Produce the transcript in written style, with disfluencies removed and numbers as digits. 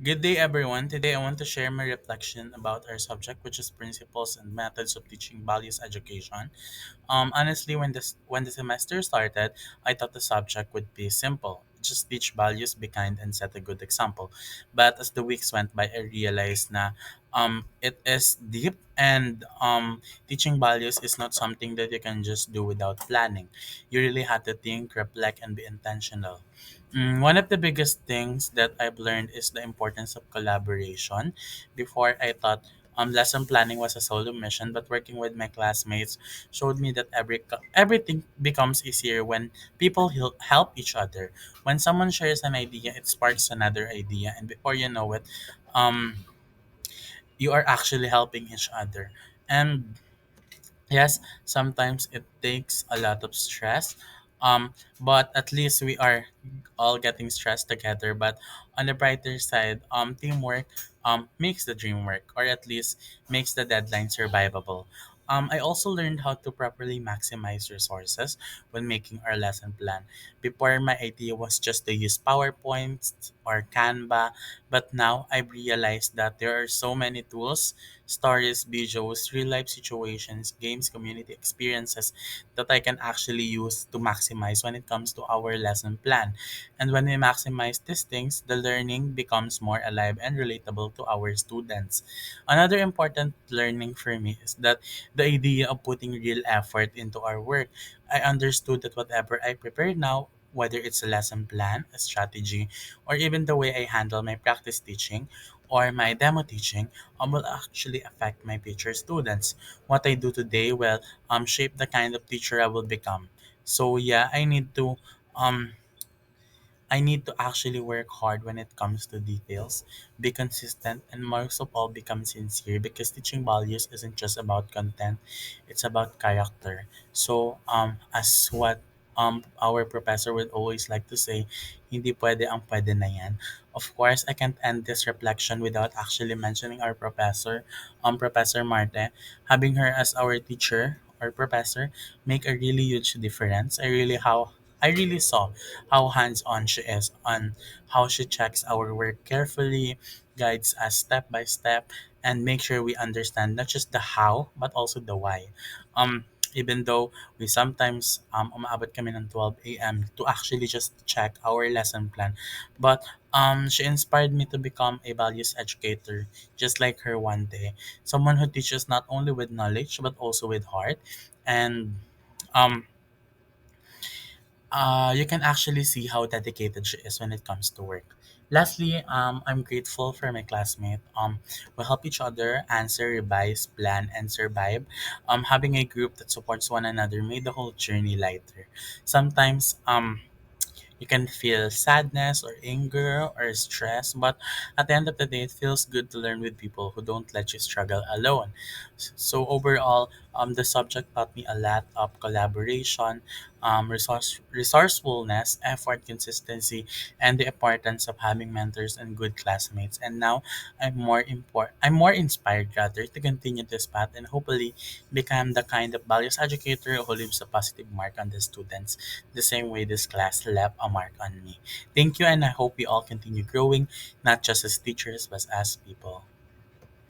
Good day, everyone. Today, I want to share my reflection about our subject, which is principles and methods of teaching values education. Honestly, when the semester started, I thought the subject would be simple. Just teach values, be kind, and set a good example. But as the weeks went by, I realized it is deep, and teaching values is not something that you can just do without planning. You really have to think, reflect, and be intentional. One of the biggest things that I've learned is the importance of collaboration. Before, I thought lesson planning was a solo mission, but working with my classmates showed me that everything becomes easier when people help each other. When someone shares an idea, it sparks another idea, and before you know it, um, you are actually helping each other. And yes, sometimes it takes a lot of stress. But at least we are all getting stressed together. But on the brighter side, teamwork makes the dream work, or at least makes the deadline survivable. I also learned how to properly maximize resources when making our lesson plan. Before, my idea was just to use PowerPoint or Canva, but now I've realized that there are so many tools, stories, videos, real life situations, games, community experiences that I can actually use to maximize when it comes to our lesson plan. And when we maximize these things, the learning becomes more alive and relatable to our students. Another important learning for me is that the idea of putting real effort into our work. I understood that whatever I prepare now, whether it's a lesson plan, a strategy, or even the way I handle my practice teaching or my demo teaching, will actually affect my future students. What I do today will shape the kind of teacher I will become. So yeah, um I need to actually work hard when it comes to details, be consistent, and most of all, become sincere because teaching values isn't just about content, it's about character. So, as what our professor would always like to say, hindi pwede ang pwede na yan. Of course, I can't end this reflection without actually mentioning our professor, Professor Marte. Having her as our teacher or professor make a really huge difference. I really saw how hands-on she is on how she checks our work carefully, guides us step by step, and make sure we understand not just the how but also the why. Even though we sometimes umaabot kami ng 12 a.m. to actually just check our lesson plan, but she inspired me to become a values educator, just like her one day. Someone who teaches not only with knowledge but also with heart, and um you can actually see how dedicated she is when it comes to work. Lastly, I'm grateful for my classmate. We help each other answer, revise, plan, and survive. Having a group that supports one another made the whole journey lighter. Sometimes, you can feel sadness or anger or stress, but at the end of the day, it feels good to learn with people who don't let you struggle alone. So overall, the subject taught me a lot of collaboration, resourcefulness, effort, consistency, and the importance of having mentors and good classmates. And now I'm more inspired rather to continue this path and hopefully become the kind of values educator who leaves a positive mark on the students the same way this class left a mark on me. Thank you, and I hope we all continue growing, not just as teachers, but as people.